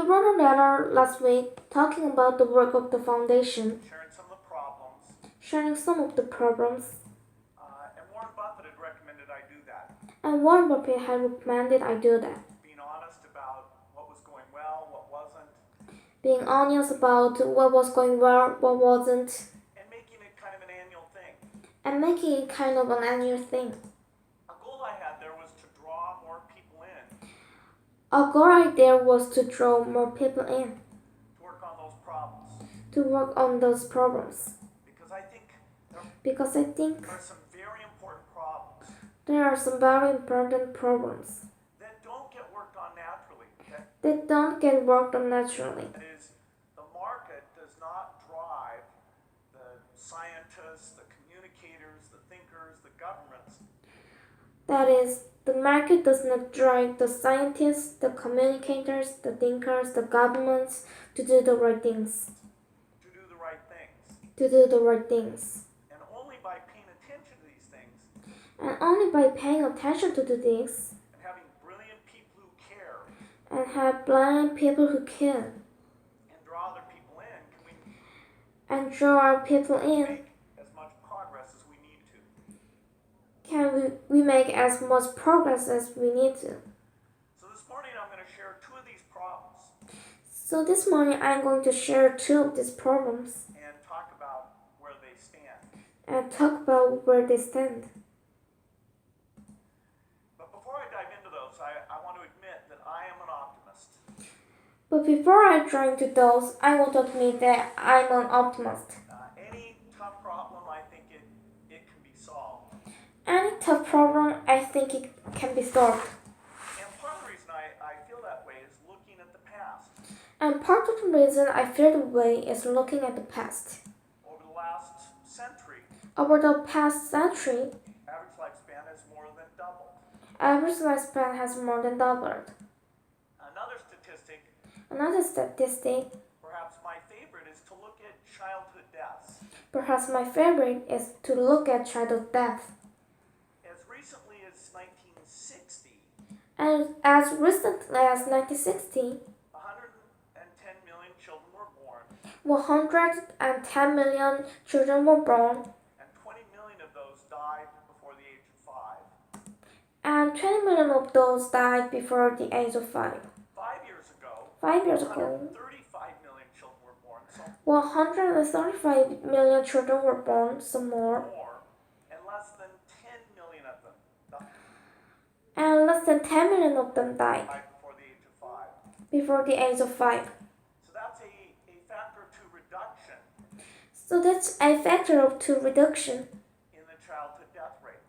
wrote a letter last week talking about the work of the foundation, sharing some of the problems, and Warren Buffett had recommended I do that. being honest about what was going well, what wasn't, Being honest about what was going well, what wasn't, and making it kind of an annual thing. and making it kind of an annual thing. A goal I had there was to draw more people in A goal idea was to draw more people in, to work on those problems. to work on those problems. Because I think Because I think there are some very important problems there are some very important problems that don't get worked on naturally. that don't get worked on naturally. That is, the market does not drive the scientists, the communicators, the thinkers, the governments That is, the market does not drive the scientists, the communicators, the thinkers, the governments to do the right things. to do the right things. To do the right things. And only by paying attention to these things And only by paying attention to the things and having brilliant people who care and have blind people who care and draw other people in can we and draw our people in, make as much progress as we need to. can we make as much progress as we need to. So this morning I'm going to share two of these problems So this morning I'm going to share two of these problems and talk about where they stand. and talk about where they stand. But before I dive into those, I want to admit that I am an optimist. But before I try into those, I want to admit that I'm an optimist. Any tough problem, I think it can be solved. Any tough problem, I think it can be solved. And part of the reason I feel that way is looking at the past. And part of the reason I feel the way is looking at the past. Over the last century, Over the past century, average lifespan has more than doubled. average lifespan has more than doubled. Another statistic, Another statistic, perhaps my favorite, is to look at childhood deaths. perhaps my favorite, is to look at childhood death. As recently as 1960, And as recently as 1960, 110 million children were born, 110 million children were born, and 20 million of those died before the age of 5. and 20 million of those died before the age of 5. 5 5 years years ago, ago, 135 million children were born, so 135 million children were born, some more, and less than 10 million of them and less than 10 million of them died died before the age of 5. before the age of 5. So that's a factor of 2 reduction So that's a factor of 2 reduction in the childhood death rate.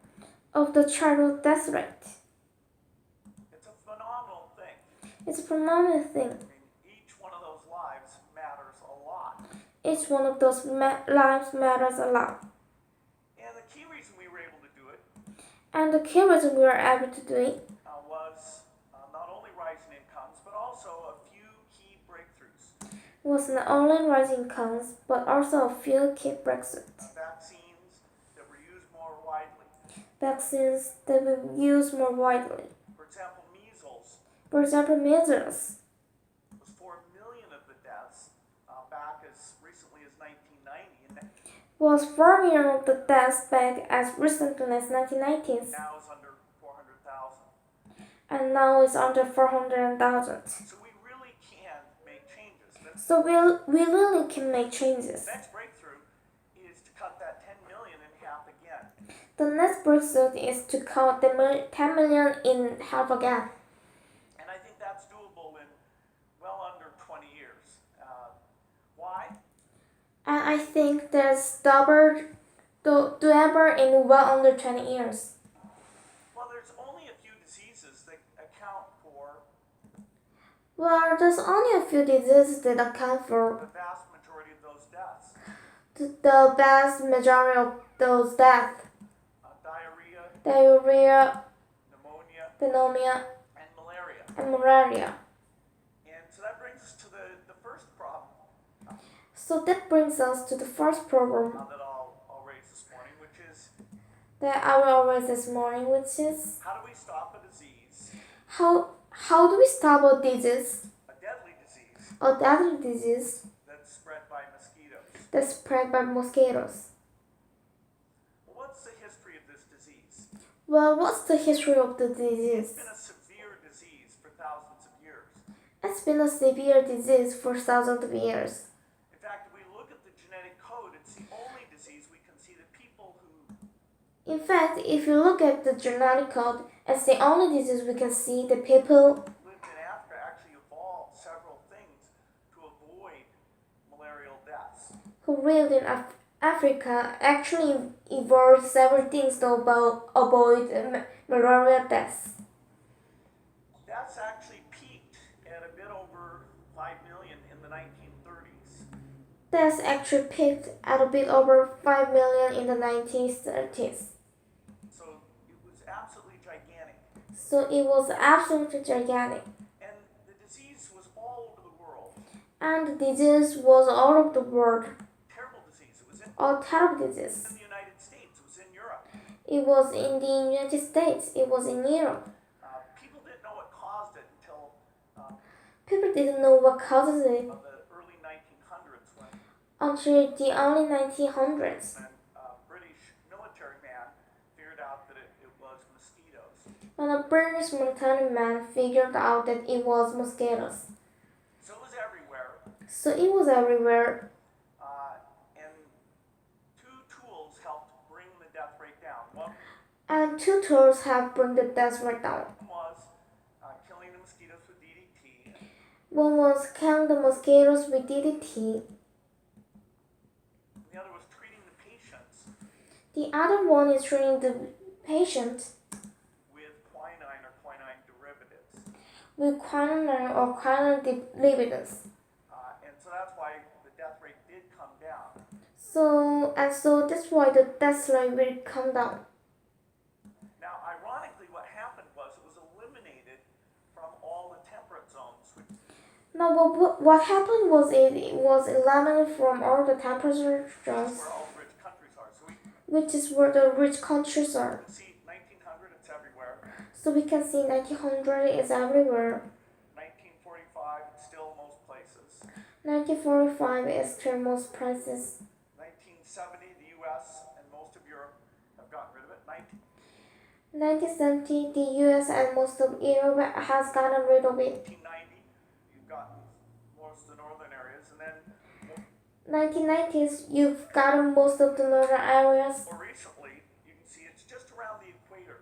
of the childhood death rate. It's a phenomenal thing. It's a phenomenal thing. I mean, each one of those lives matters a lot. Each one of those lives matters a lot. And the key reason we were able to do it And the key reason we were able to do it was not only rising incomes, but also a few key breakthroughs. was not only rising incomes, but also a few key breakthroughs. Vaccines that were used more widely. Vaccines that we use more widely. For example, measles For example, measles was 4 million of the deaths back as recently as 1990, and was 4 million of the deaths back as recently as 1990s, now is under 400,000. and now is under 400,000. So we really can make changes. So we really can make changes. The next breakthrough is to cut that 10 million in half again. The next breakthrough is to cut the 10 million in half again. And I think that's doable in well under 20 years. Why? And I think that's doable in well under 20 years. Well, there's only a few diseases that account for Well, there's only a few diseases that account the for vast majority of those deaths. the vast majority of those deaths. Diarrhea, Diarrhea, pneumonia, pneumonia, and malaria. and malaria. And so that brings us to the first problem So that brings us to the first problem that I'll raise this morning, which is that I will raise this morning, which is how do we stop a disease, how do we stop a disease, a deadly disease, a deadly disease that's spread by mosquitoes. that's spread by mosquitoes. Well, what's the history of this disease? Well, what's the history of the It's disease? been a severe disease for thousands of years. It's been a severe disease for thousands of years. In fact, if we look at the genetic code, it's the only disease we can see that people who In fact, if you look at the genetic code, it's the only disease we can see the people lived in Africa actually evolved several things to avoid malarial deaths. who lived in Africa actually evolved several things to avoid malaria deaths. Deaths actually peaked at a bit over 5 million in the 1930s. Deaths actually peaked at a bit over 5 million in the 1930s. So it was absolutely gigantic. So it was absolutely gigantic. And the disease was all over the world. And the disease was all over the world. Terrible disease. It was in A terrible disease. the United States. It was in Europe. It was in the United States. It was in Europe. People didn't know what caused it until People didn't know what causes it the early 1900s when until the early 1900s a British military man figured out that it was mosquitoes. when a British military man figured out that it was mosquitoes. So it was everywhere. So it was everywhere. And two tools helped bring the death rate down. One And two tools have brought the death rate down. was killing the mosquitoes with DDT. One was killing the mosquitoes with DDT. The other was treating the patients The other one is treating the patient with quinine or quinine derivatives. with quinine or quinine derivatives. And so that's why the death rate did come down. So that's why the death rate will come down. Now, ironically, what happened was it was eliminated from all the temperate zones, No, but what happened was it was eliminated from all the temperature which is zones, where all the rich countries are. So we which is where the rich countries are. can see 1900, it's everywhere. So we can see 1900 is everywhere. 1945, it's still most places. 1945 is still most places. 1970, the U.S. and most of Europe have gotten rid of it. 1970, the US and most of Europe has gotten rid of it. 1990, you've gotten most of the northern areas, and then 1990s, you've gotten most of the northern areas. more recently, you can see it's just around the equator.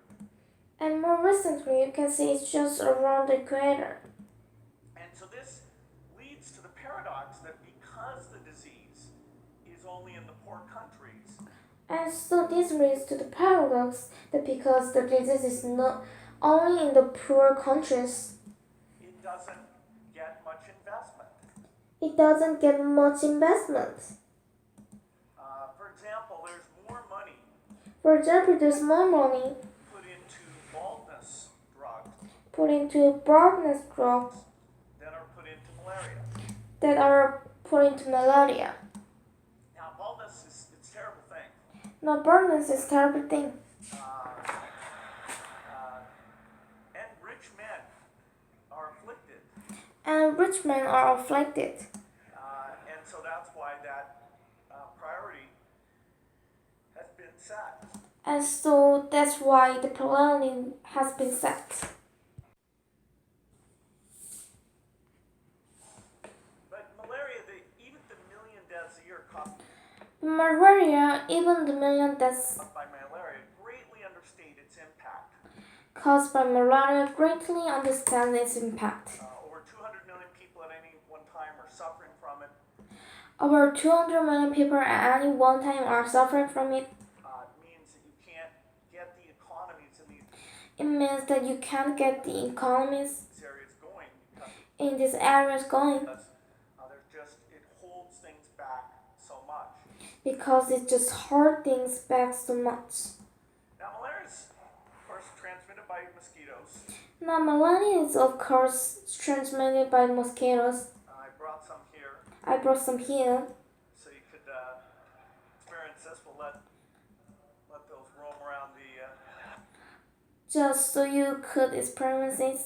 And more recently, you can see it's just around the equator. And so this leads to the paradox that because the disease is only in the poor countries, And so this leads to the paradox that because the disease is not only in the poor countries, it doesn't get much investment. it doesn't get much investment. For example, there's more money For example, there's more money put into baldness drugs put into baldness drugs than are put into malaria. that are put into malaria. Now, baldness is it's a terrible thing. Now, baldness is a terrible thing. And rich men are afflicted. And rich men are afflicted. And so that's why that priority has been set. And so that's why the priority has been set. But malaria, even the million deaths a year caused Malaria, even the million deaths by malaria, greatly understate its impact. caused by malaria greatly understand its impact. Over 200 million people at any one time are suffering from it. Over 200 million people at any one time are suffering from it. Means that you can't get the economies in these It means that you can't get the economies areas going in these areas going because it holds things back so much. because it just holds things back so much. Now, malaria is, of course, transmitted by mosquitoes. Now, malaria is of course transmitted by mosquitoes. I brought some here I brought some here so you could experience this. We'll let those roam around the. just so you could experience it.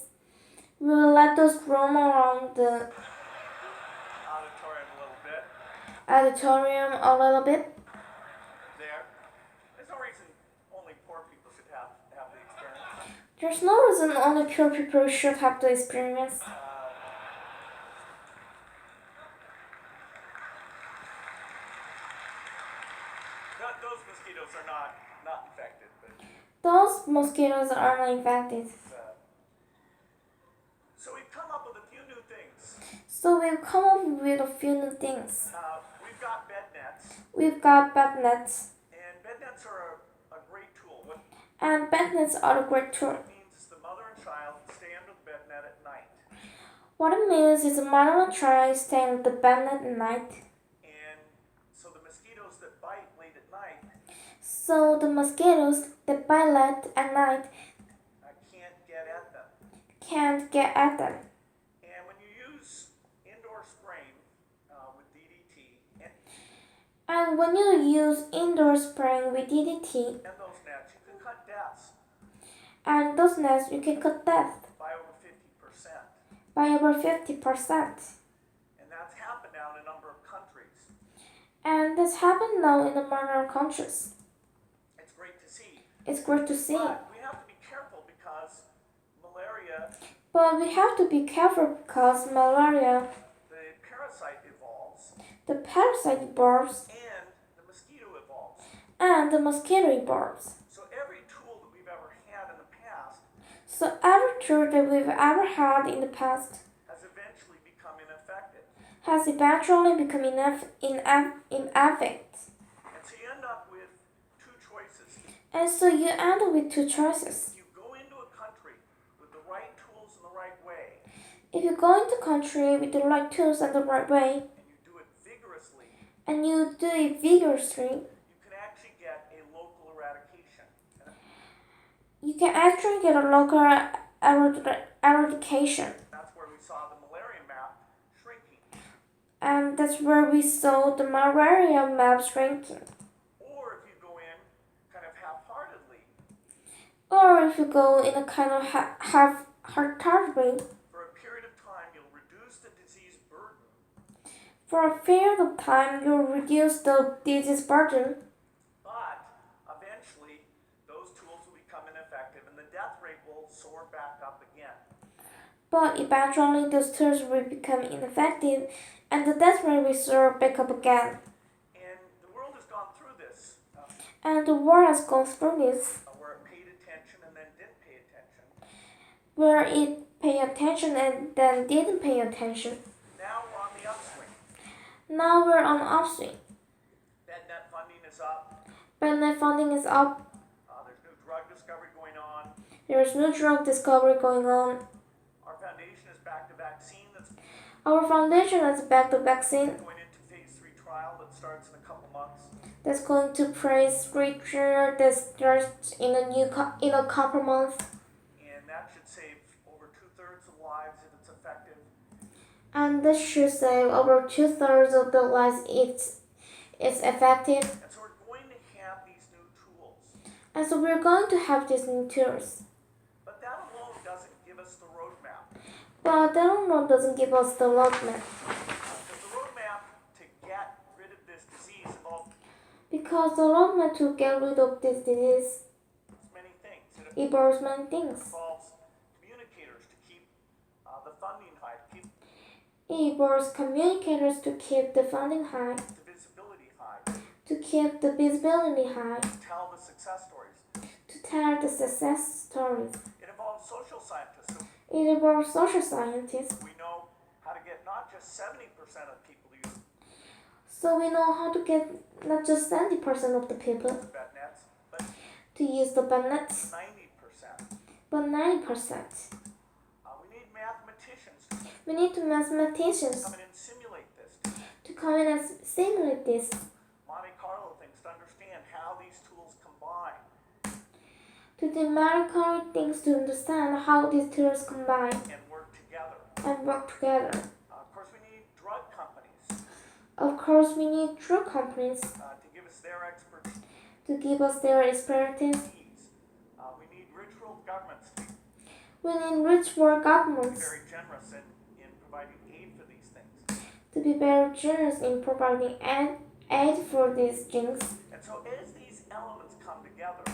We will let those roam around the auditorium a little bit. There. There's no reason only poor people should have the experience. There's no reason only poor people should have the experience. Those mosquitoes are not infected, but Those mosquitoes are not infected. so we've come up with a few new things. So we've come up with a few new things. We've got bed nets, We've got bed nets, and bed nets are a great tool. What and bed nets are a great tool. it means is the mother and child stay under the bed net at night, What it means is a mother and child stay on the bed net at night. and so the mosquitoes that bite late at night So the mosquitoes that bite late at night can't get at them. can't get at them. And when you use indoor spraying with DDT And when you use indoor spraying with DDT and those nets, you can cut deaths and those nets, you can cut death by over 50%. by over 50%. And that's happened now in a number of countries. And this happened now in the modern countries. It's great to see. It's great to see. But we have to be careful because malaria, But we have to be careful because malaria, the parasite evolves, the parasite evolves, and the mosquito evolves. and the mosquito evolves. So every tool that we've ever had in the past So every tool that we've ever had in the past has eventually become ineffective. has eventually become ineffective. And so you end up with two choices. And so you end up with two choices. You go into a country with the right tools in the right way, If you go into country with the right tools and the right way, and you do it vigorously, and you do it vigorously, you can actually get a local eradication. you can actually get a local eradication. That's where we saw the malaria map shrinking. And that's where we saw the malaria map shrinking. Or if you go in kind of half-heartedly, Or if you go in a kind of half-heartedly, for a period of time, you'll reduce the disease burden, for a period of time you'll reduce the disease burden, but eventually those tools will become ineffective and the death rate will soar back up again. but eventually those tools will become ineffective and the death rate will soar back up again. And the world has gone through this, And the world has gone through this, where it paid attention and then didn't pay attention. where it paid attention and then didn't pay attention. Now we're on the upswing. Now we're on upswing. BedNet funding is up. BedNet funding is up. There's new drug discovery going on. There's new drug discovery going on. Our foundation is back to vaccine that's Our foundation has backed the vaccine going into phase 3 trial that starts in a couple months. that's going to praise creature that starts in a couple months. And that should save over 2/3 of lives if it's effective. And this should save over 2/3 of the lives it's effective. And so we're going to have these new tools. And so we're going to have these new tools. But that alone doesn't give us the roadmap. But that alone doesn't give us the roadmap. Because the roadmap to get rid of this disease involves Because the roadmap to get rid of this disease many things. It involves many things. involves communicators to keep the funding high, to keep It involves communicators to keep the funding high, the visibility high, to keep the visibility high, to tell the success stories. to tell the success stories. It involves social scientists. So It involves social scientists, we know how to get not just 70% of people to use so we know how to get not just 70% of the people bed nets, but to use the bonnets, 90%. but 90%. We need mathematicians We need the mathematicians to come in and simulate this, to come in and simulate this, Monte Carlo things to understand how these tools combine. to do medical things to understand how these tools combine And work together. and work together. Of course, we need drug companies Of course, we need drug companies to give us their expertise. to give us their expertise. We need rich world governments to We need rich world be governments very generous in providing aid for these things. to be better generous in providing aid for these genes. And so as these elements come together,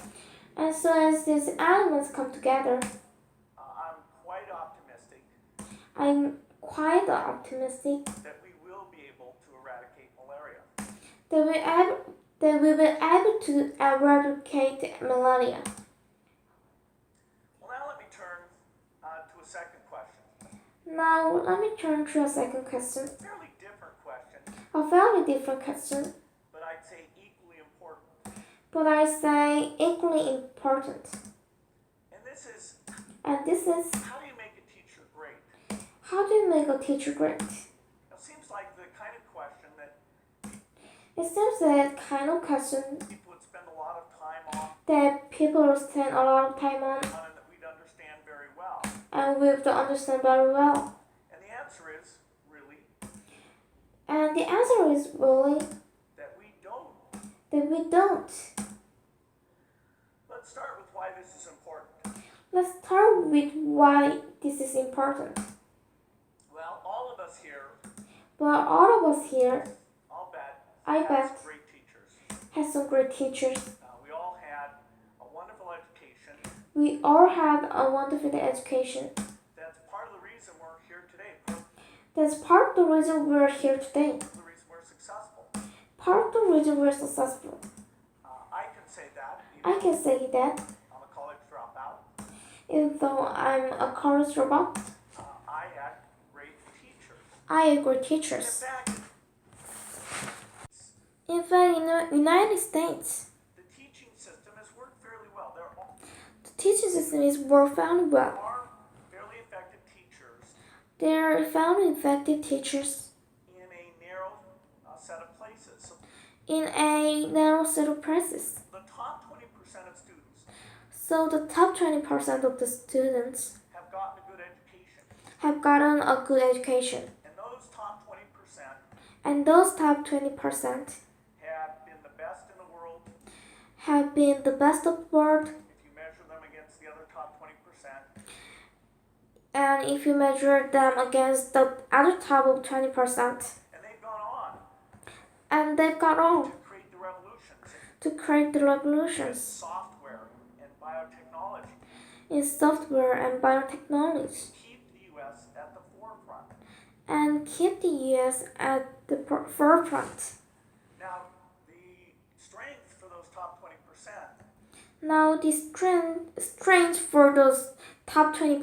And so as these elements come together, I'm quite optimistic I'm quite optimistic that we will be able to eradicate malaria. that we will be able to eradicate malaria. Well, now let me turn to a second question. Now let me turn to a second question, Fairly different question, a very different question, but I'd say equally important. but I say equally important. And this is, And this is, how do you make a teacher great? how do you make a teacher great? It seems like the kind of question that It seems that kind of question people would spend a lot of time on that people spend a lot of time on and that we'd understand very well. and we have to understand very well. And the answer is really And the answer is really that we don't. that we don't. Let's start with why this is important. Let's start with why this is important. Well, all of us here, But all of us here, I'll bet, I have bet, some great teachers. have some great teachers. We all had a wonderful education. We all had a wonderful education. That's part of the reason we're here today. That's part of the reason we're here today. Part of the reason we're successful. Part of the reason we're successful. I can say that. I can say that I'm a college dropout. even though I'm a college dropout, I had great teachers. I had great In teachers. fact, In fact, in the United States, the teaching system has worked fairly well. the teaching system is worked fairly well. Are fairly effective teachers There are fairly effective teachers in a narrow set of places. So in a narrow set of places. the top 20% of students So the top 20% of the students have gotten a good education. have gotten a good education. And those top 20% And those top 20% have been the best in the world have been the best of the world. if you measure them against the other top 20%. And if you measure them against the other top of 20%, And they've gone on and they've got on to create the revolutions to create the in revolutions software and biotechnology. in software and biotechnology, Keep the U.S. at the forefront. and keep the US at the forefront. Now, the strength for those top 20% Now the strength for those top 20%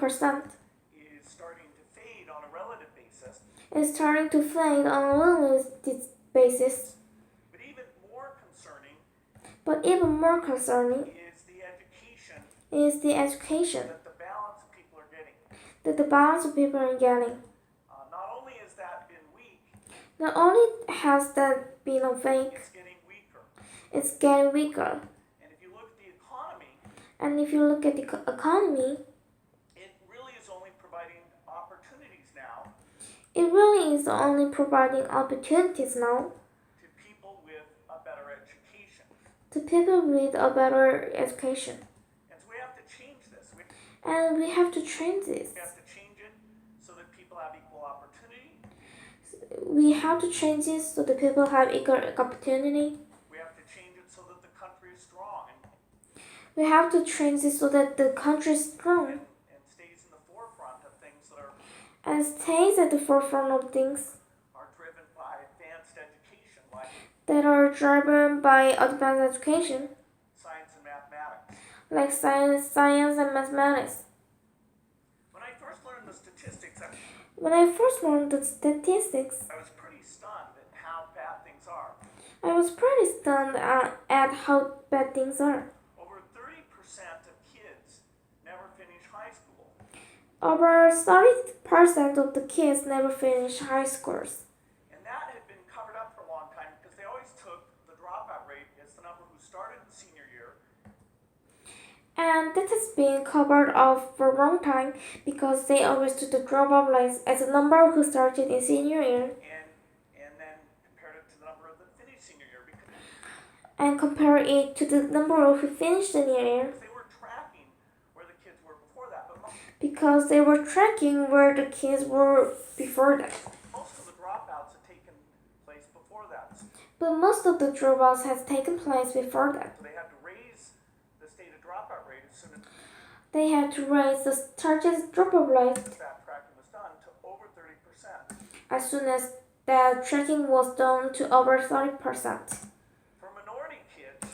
is starting to fade on a relative basis. is starting to fade on a relative basis. But even more concerning But even more concerning is the education is the education that the balance of people are getting. that the balance of people are getting. Not only has that been weak, Not only has that been a fake, it's getting weaker. it's getting weaker. And if you look at the economy, And if you look at the economy, it really is only providing opportunities now it really is only providing opportunities now to people with a better education. to people with a better education. And so we have to change this. We And we have to change this. have to change it so that people have equal opportunity. We have to change this so that people have equal opportunity. We have to change it so that the country is strong We have to change this so that the country is strong and stays in the forefront of things that and stays at the forefront of things are driven by advanced education like that are driven by advanced education, science and mathematics. like science and mathematics. When I first learned the statistics, When I first learned the statistics, I was pretty stunned at how bad things are. I was pretty stunned at how bad things are. Over 30% of kids never finish high school. Over 30% of the kids never finish high schools. And that had been covered up for a long time because they always took the dropout rate as the number who started the senior year. And that has been covered up for a long time because they always took the dropout rate as a number who started in senior year And then compared it to the number that finished senior year and compare it to the number who finished senior year because they were tracking where the kids were before that. But because they were tracking where the kids were before that. most of the dropouts that take But most of the dropouts has taken place before that. So they had to raise the stated dropout rate as soon as They had to raise the target dropout rate that tracking was done to over 30%. as soon as that tracking was done to over 30%. For minority kids,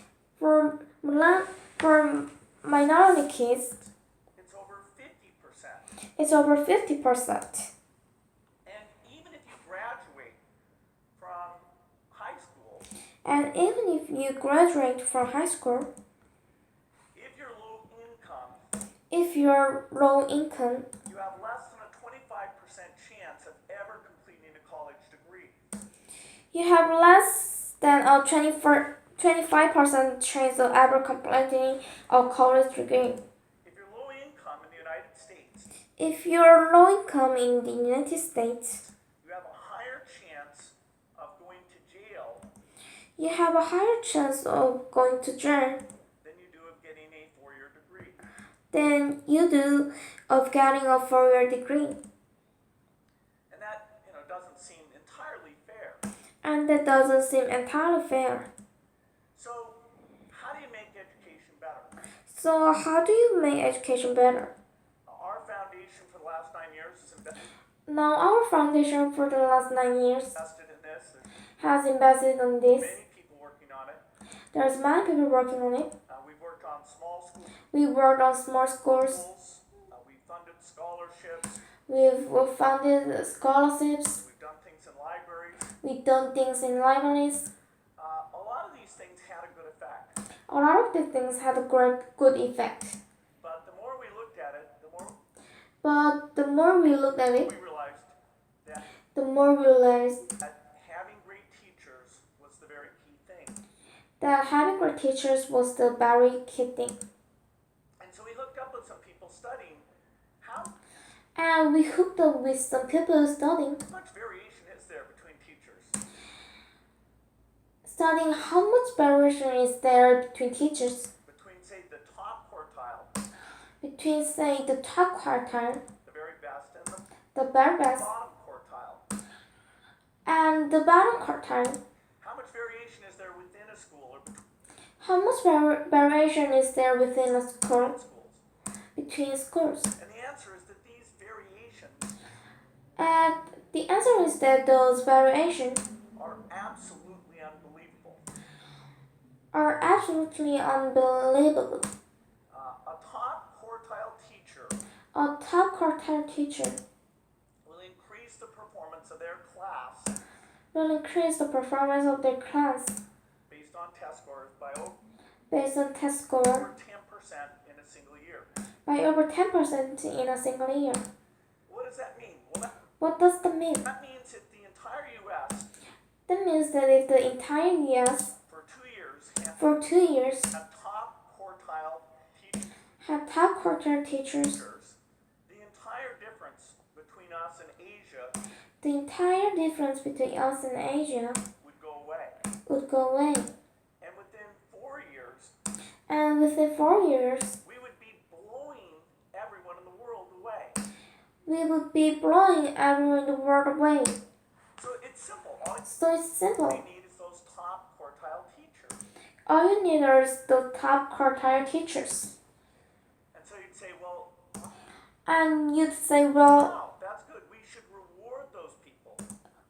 For minority kids, it's over 50%. it's over 50%. And even if you graduate from high school, And even if you graduate from high school, if you're low income, if you're low income, you have less than a 25% chance of ever completing a college degree. you have less than a 25% chance of ever completing a college degree. If you're low income in the United States, If you're low income in the United States, you have a higher chance of going to jail you have a higher chance of going to jail than you do of getting a four-year degree. than you do of getting a 4-year degree. And that, doesn't seem entirely fair. And that doesn't seem entirely fair. So, how do you make education better? So how do you make education better? Our foundation for the last 9 years is Now our foundation for the last 9 years invested in this. There's has invested on this. many people working on it. There's many people working on it. We've worked on small schools. We worked on small schools. We funded scholarships. We've funded scholarships. We've done things in libraries. We've done things in libraries. A lot of these things had a good effect. A lot of the things had a good effect. But the more we looked at it, But the more we looked at it, we realized that the more we realized having great teachers was the very key thing. that having great teachers was the very key thing. And so we hooked up with some people studying how And we hooked up with some people studying much variation is there between teachers. studying how much variation is there between teachers, Between, say, the top quartile, between, say, the top quartile, the very best, and the very best, bottom quartile. and the bottom quartile. How much variation is there within a school or How much variation is there within a school, between schools? between schools? And the answer is that these variations And the answer is that those variations are absolutely unbelievable. are absolutely unbelievable. A top quartile teacher A top quartile teacher will increase the performance of their class will increase the performance of their class based on test scores by based on test score over 10% in a single year. by over 10% in a single year. What does that mean? Well, What does that mean? that means if the entire U.S. That means that if the entire US for 2 years for 2 years have top quartile teachers, have top quartile teachers, the entire difference between us and Asia the entire difference between us and Asia would go away. would go away. And within 4 years, And within 4 years, we would be blowing everyone in the world away. we would be blowing everyone in the world away. So it's simple. All So it's simple. we need is those top quartile teachers. All you need is the top quartile teachers. And so you'd say, well, And you'd say, well, wow, that's good. We should reward those people.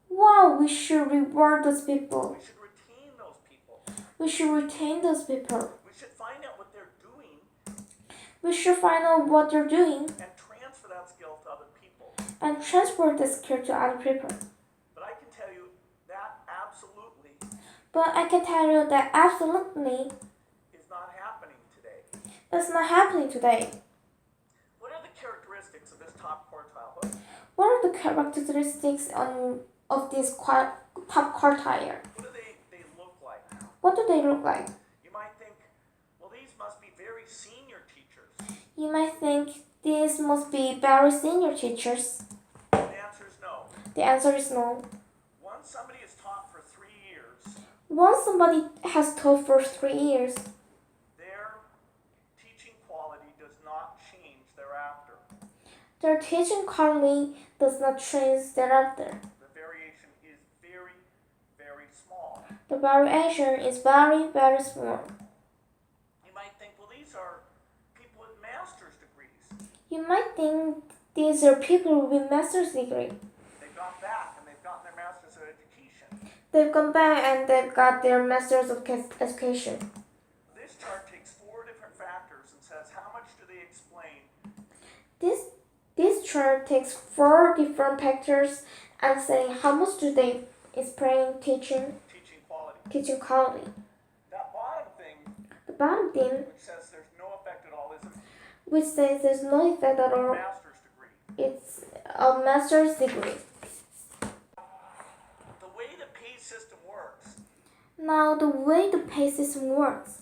wow, we should reward those people. We should retain those people. We should retain those people. We should find out what they're doing We should find out what they're doing and transfer that skill to other people. and transfer the skill to other people. But I can tell you that absolutely But I can tell you that absolutely is not happening today. it's not happening today. What are the characteristics of this top quartile? What are the characteristics of this top quartile? What do they look like? What do they look like? You might think, well, these must be very senior teachers. You might think these must be very senior teachers. The answer is no. The answer is no. Once somebody is taught for 3 years, Once somebody has taught for 3 years, their teaching quality does not change thereafter. their teaching quality does not change thereafter. The variation is very, very small. The variation is very, very small. You might think, well, these are people with master's degrees. You might think these are people with master's degree. They've gone back and they've gotten their master's of education. They've gone back and they've got their master's of education. This chart takes 4 different factors and says how much do they explain. This chart takes 4 different factors and saying how much do they explain teaching quality. That bottom thing, The bottom thing, which says there's no effect at all, isn't which says there's no effect at a all, master's degree. it's a master's degree. The way the pay system works Now the way the pay system works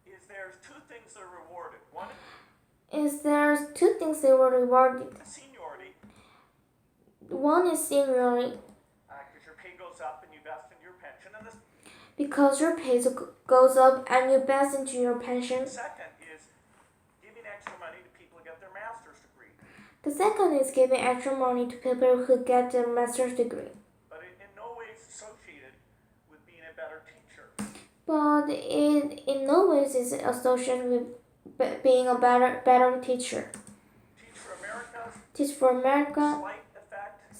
is there's 2 things that are rewarded. One is there's 2 things they were rewarded. is seniority, One is seniority, because your pay goes up and you vest in your pension, and because your pay goes up and you invest into your pension. the second is giving extra money to people who get their master's degree. The second is giving extra money to people who get their master's degree. But it in no way is associated with being a better teacher. But it in no ways is associated with being a better teacher. Teach for America,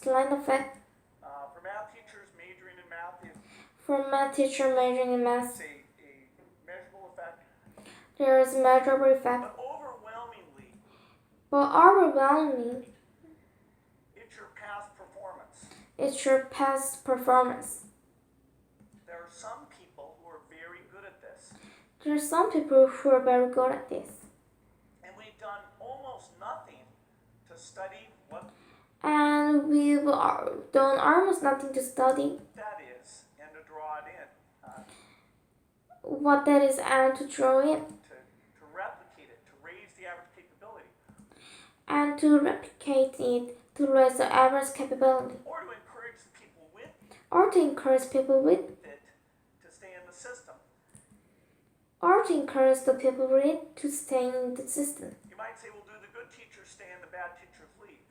Slight effect. For math teachers majoring in math is For math teacher majoring in math, a measurable effect. there is measurable effect. But But overwhelmingly, it's your past performance. it's your past performance. There are some people who are very good at this. There are some people who are very good at this. And we've done almost nothing to study what And we've done almost nothing to study that is and to draw it in, what that is and to draw in to replicate it, to raise the average capability, and to replicate it to raise the average capability, or to encourage the people with or to encourage people with it to stay in the system. or to encourage the people with it to stay in the system. You might say, well, do the good teachers stay and the bad teachers leave?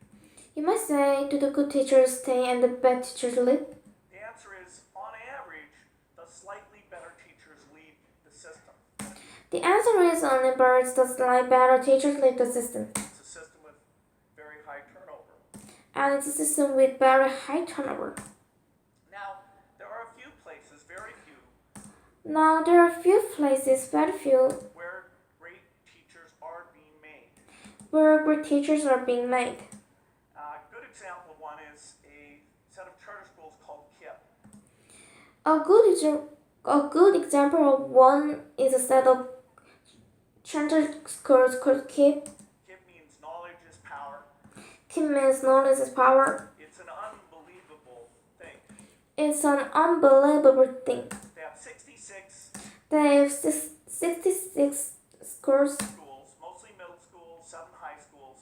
You might say, do the good teachers stay and the bad teachers leave? The answer is, on average, the slightly better teachers leave the system. The answer is only birds the slightly better teachers leave the system. It's a system with very high turnover. And it's a system with very high turnover. Now, there are a few places, very few, Now there are few places, very few, where great teachers are being made. where great teachers are being made. A good example of one is a set of charter schools called KIPP. A good example of one is a set of charter schools called KIPP. KIPP means knowledge is power. KIPP means knowledge is power. It's an unbelievable thing. It's an unbelievable thing. They have 66 They have 66 schools, mostly middle schools, some high schools,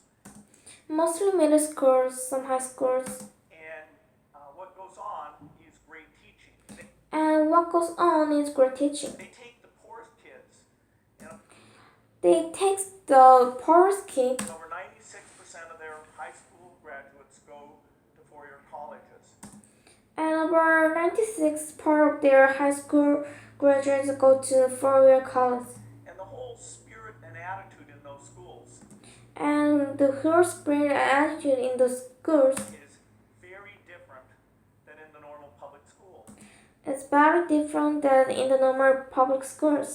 mostly middle schools, some high schools. and what goes on is great teaching. And what goes on is great teaching. They take the poorest kids, They take the poorest kids. over 96% of their high school graduates go to four-year colleges. And over 96% of their high school graduates go to 4-year college. And the whole spirit and attitude in those schools And the whole spirit and attitude in the schools is very different than in the normal public school. is very different than in the normal public schools.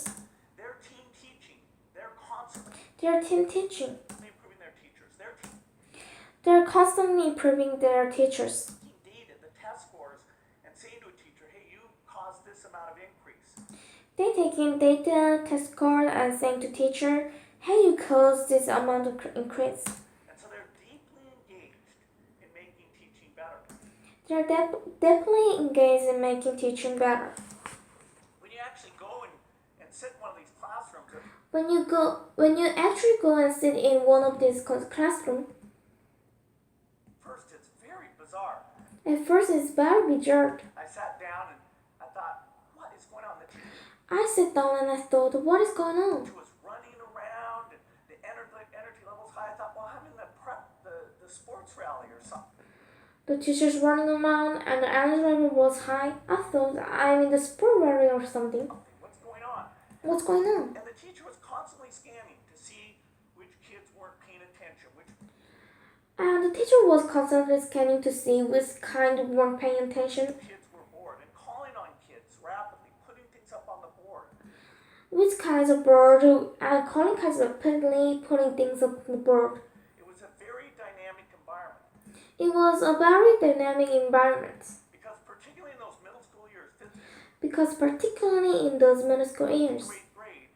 They're team teaching. They're constantly They're team teaching. improving their teachers. They're They're constantly improving their teachers. taking data, the test scores, and saying to a teacher, hey, you caused this amount of increase. They take in data, test score, and saying to teacher, hey, you caused this amount of increase. And so they're deeply engaged in making teaching better. They're deeply engaged in making teaching better. When you actually go and sit in one of these classrooms, When you actually go and sit in one of these classrooms, first it's very bizarre. at first it's very bizarre. I sat down and I thought, what is going on? The teacher I sat down and I thought, what is going on? was running around and the energy level's high. I thought, well, having the sports rally or something. The teacher's running around and the energy level was high. I thought I'm in the sport area or something. What's going on? What's going on? And the teacher was constantly scanning to see which kids weren't paying attention, which And the teacher was constantly scanning to see which kind weren't paying attention, kids were bored, and calling on kids rapidly, putting things up on the board. which kinds of bird, and calling kinds of rapidly putting things up on the board. It was a very dynamic environment It was a very dynamic environment because, particularly in those middle school years, fifth because particularly in those middle school years, grade grade,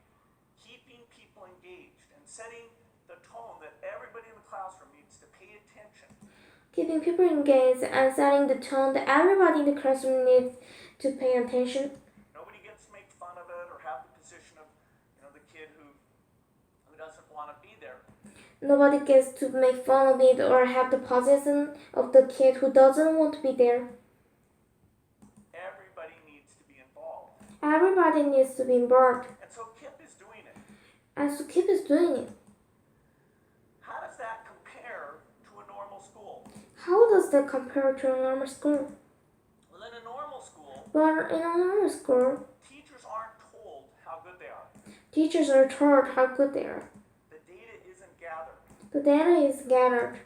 keeping people engaged and setting the tone that everybody in the classroom needs to pay attention. keeping people engaged and setting the tone that everybody in the classroom needs to pay attention. Nobody gets to make fun of it or have the position of, the kid who doesn't want to be there. Nobody gets to make fun of it or have the position of the kid who doesn't want to be there. Everybody needs to be involved. Everybody needs to be involved. And so Kip is doing it. And so Kip is doing it. How does that compare to a normal school? How does that compare to a normal school? Well, in a normal school, But in a normal school, teachers aren't told how good they are. teachers are told how good they are. The data isn't gathered. The data is gathered.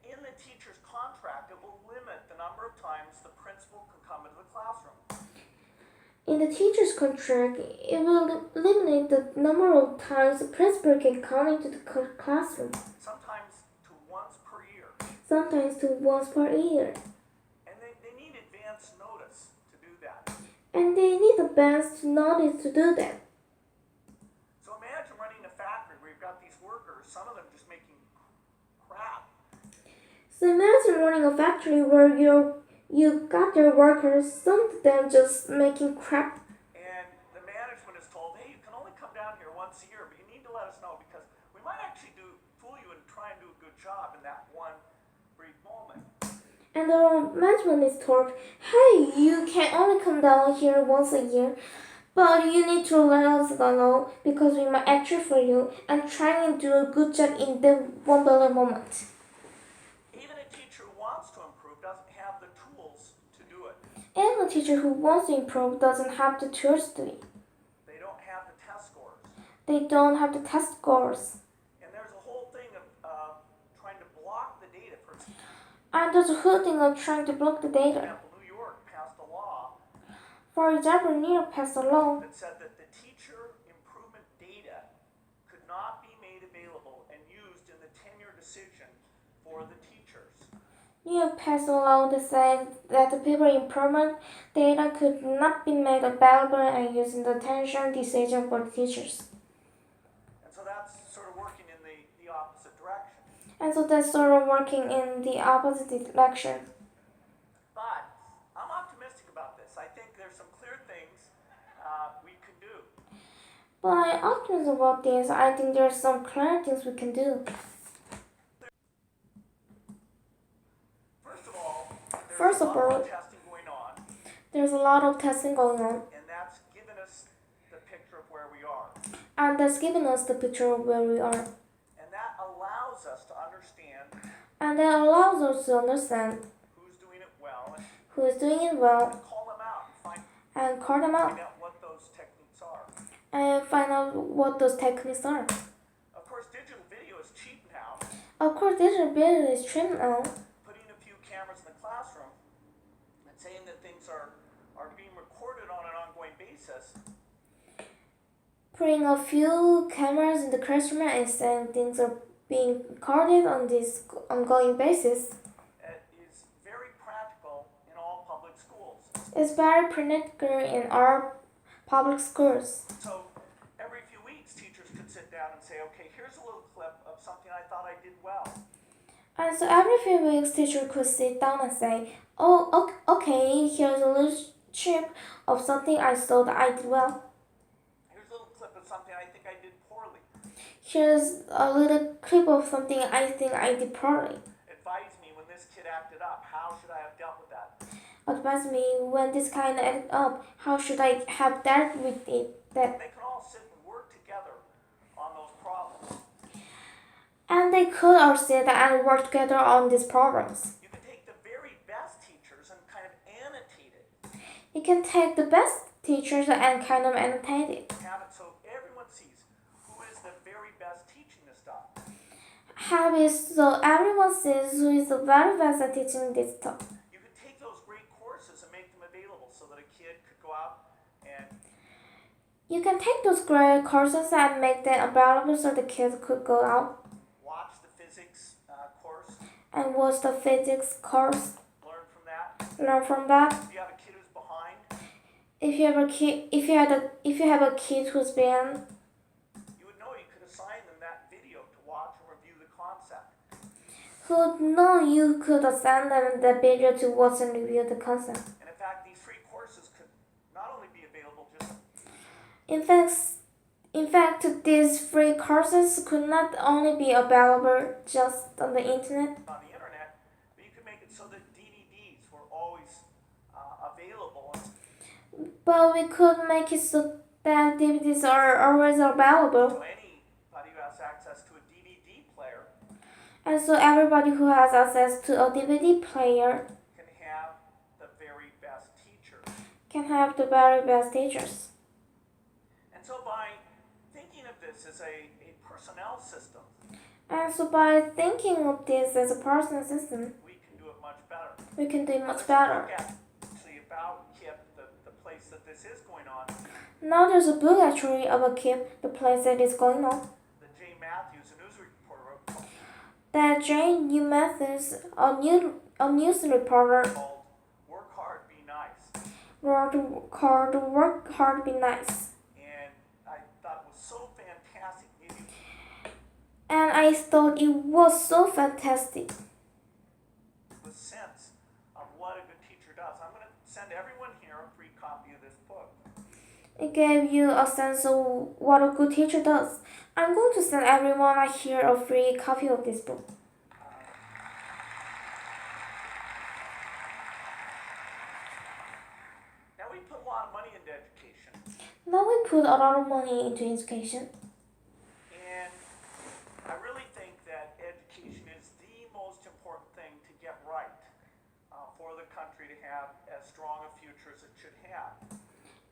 In the teacher's contract, it will limit the number of times the principal can come into the classroom. In the teacher's contract, it will limit the number of times the principal can come into the classroom, Sometimes to once per year. sometimes to once per year. And they need advance notice to do that. And they need advance notice to do that. So imagine running a factory where you've got these workers, some of them just making crap. So imagine running a factory where you got your workers, some of them just making crap. And the management is told, hey, you can only come down here once a year, but you need to let us know because we might actually fool you and try and do a good job in that one brief moment. And the management is told, hey, you can only come down here once a year, but you need to let us know because we might actually for you and try and do a good job in the $1 moment. Even a teacher who wants to improve doesn't have the tools to do it. And a teacher who wants to improve doesn't have the tools to it. They don't have the test scores. They don't have the test scores. And there's a whole thing of trying to block the data. And there's a whole thing of trying to block the For data. example, New York passed a law For example, New York passed a law that said that the teacher improvement data could not be made available and used in the tenure decision for the teachers. New York passed a law that said that the people improvement data could not be made available and used in the tenure decision for the teachers. And so that's sort of working in the opposite direction. And so that's sort of working in the opposite direction. But I'm optimistic about this. I think there's some clear things we can do. But I'm optimistic about this. I think there are some clear things we can do. First of all, there's a lot of testing going on, There's a lot of testing going on, and that's given us the picture of where we are. and that's giving us the picture of where we are. And that allows us to understand And that allows us to understand who's doing it well and who is doing it well call them out and and call them out find out what those techniques are. and find out what those techniques are. Of course, digital video is cheap now. Of course, digital video is cheap now. Putting a few cameras in the classroom and saying that things are being recorded on an ongoing basis Putting a few cameras in the classroom and saying things are being recorded on this ongoing basis is very practical in all public schools. is very practical in our public schools. So every few weeks, teachers could sit down and say, okay, here's a little clip of something I thought I did well. And so every few weeks, teacher could sit down and say, oh, okay, here's a little chip of something I saw that I did well. Here's a little clip of something I think I did poorly. Here's a little clip of something I think I did poorly. Advise me when this kid acted up. How should I have dealt with that? Advise me when this kind of ended up. How should I have dealt with it? That They can all sit and work together on those problems. and they could all sit and work together on these problems. You can take the very You can take the best teachers and kind of annotate it. Have it so everyone sees who is the very best teaching this stuff. Have it so everyone sees who is the very best at teaching this stuff. You could take those great courses and make them available so that a kid could go out and You can take those great courses and make them available so the kids could go out watch the physics course, and watch the physics course, learn from that. learn from that. If you have a kid who's behind, If you have a kid who's been, you would know you could assign them that video to watch and review the concept. who know you could send them the video to watch and review the concept. And in fact, these free courses could not only be available just In fact, these free courses could not only be available just on the internet, on the internet, but you could make it so that DVDs were always available. but we could make it so that DVDs are always available. So anybody who has access to a DVD player And so everybody who has access to a DVD player can have the very best teacher. can have the very best teachers. And so by thinking of this as a personnel system, And so by thinking of this as a personal system, we can do it much better. we can do it much Let's better. look at actually about KIP, the place that this is going on. Now there's a book actually about KIP, the place that is going on. That Jay Matthews, a news reporter, wrote That Jane U. Mathis, a news reporter, called Work Hard, Be Nice. wrote called Work Hard, Be Nice. And I thought it was so fantastic. Maybe And I thought it was so fantastic. the sense of what a good teacher does. I'm going to send everyone here a free copy of this book. It gave you a sense of what a good teacher does. I'm going to send everyone here a free copy of this book. Now we put a lot of money into education. Now we put a lot of money into education. And I really think that education is the most important thing to get right for the country to have as strong a future as it should have.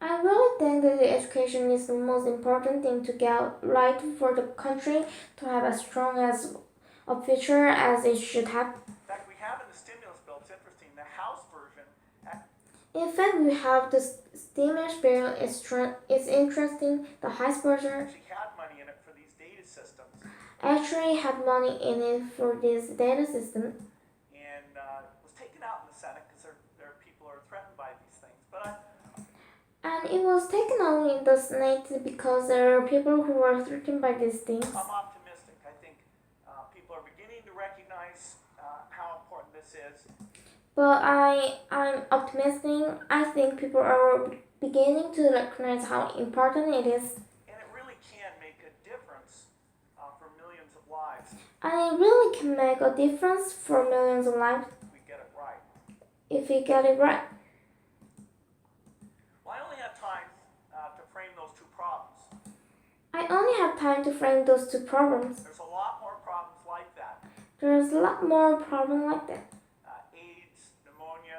I really think that education is the most important thing to get right for the country to have as strong as a future as it should have. In fact, we have in the stimulus bill, it's interesting, the House version In fact, we have the stimulus bill. It's interesting. The House version actually had money in it for these data systems. actually had money in it for this data system. And was taken out in the Senate because there are people who are threatened by these things. But And it was taken out in the Senate because there are people who are threatened by these things. I'm optimistic. I think people are beginning to recognize how important this is. But I'm optimistic. I think people are beginning to recognize how important it is. And it really can make a difference for millions of lives And it really can make a difference for millions of lives if we get it right. if we get it right. Well, I only have time to frame those two problems. I only have time to frame those two problems. There's a lot more problems like that. There's a lot more problems like that. AIDS, pneumonia.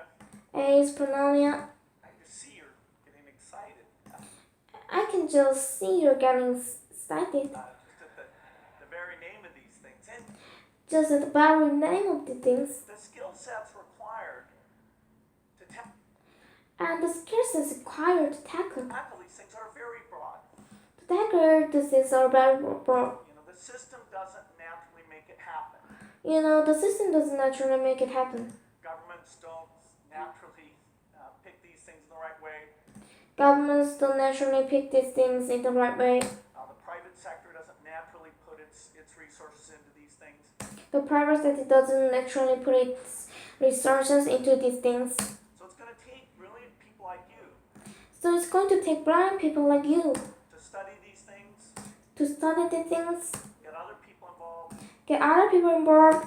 AIDS, pneumonia. I just see you're getting excited. I can just see you're getting excited Just at the very name of these things. And just at the very name of the things. the skill sets required to And the skills is required to tackle. tackle these things are very broad. To tackle disease are very broad. The system doesn't naturally make it happen. The system doesn't naturally make it happen. Governments don't naturally pick these things in the right way. Governments don't naturally pick these things in the right way. The private sector doesn't naturally put its resources into these things. The private sector doesn't naturally put its resources into these things. So it's going to take brilliant people like you So it's going to take blind people like you to study these things, to study these things, get other people involved, get other people involved,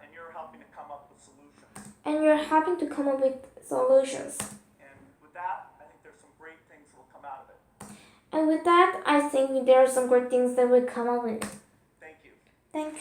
and you're helping to come up with solutions. and you're helping to come up with solutions. And with that, I think there's some great things that will come out of it. And with that, I think there are some great things that will come up with. Thank you. Thanks.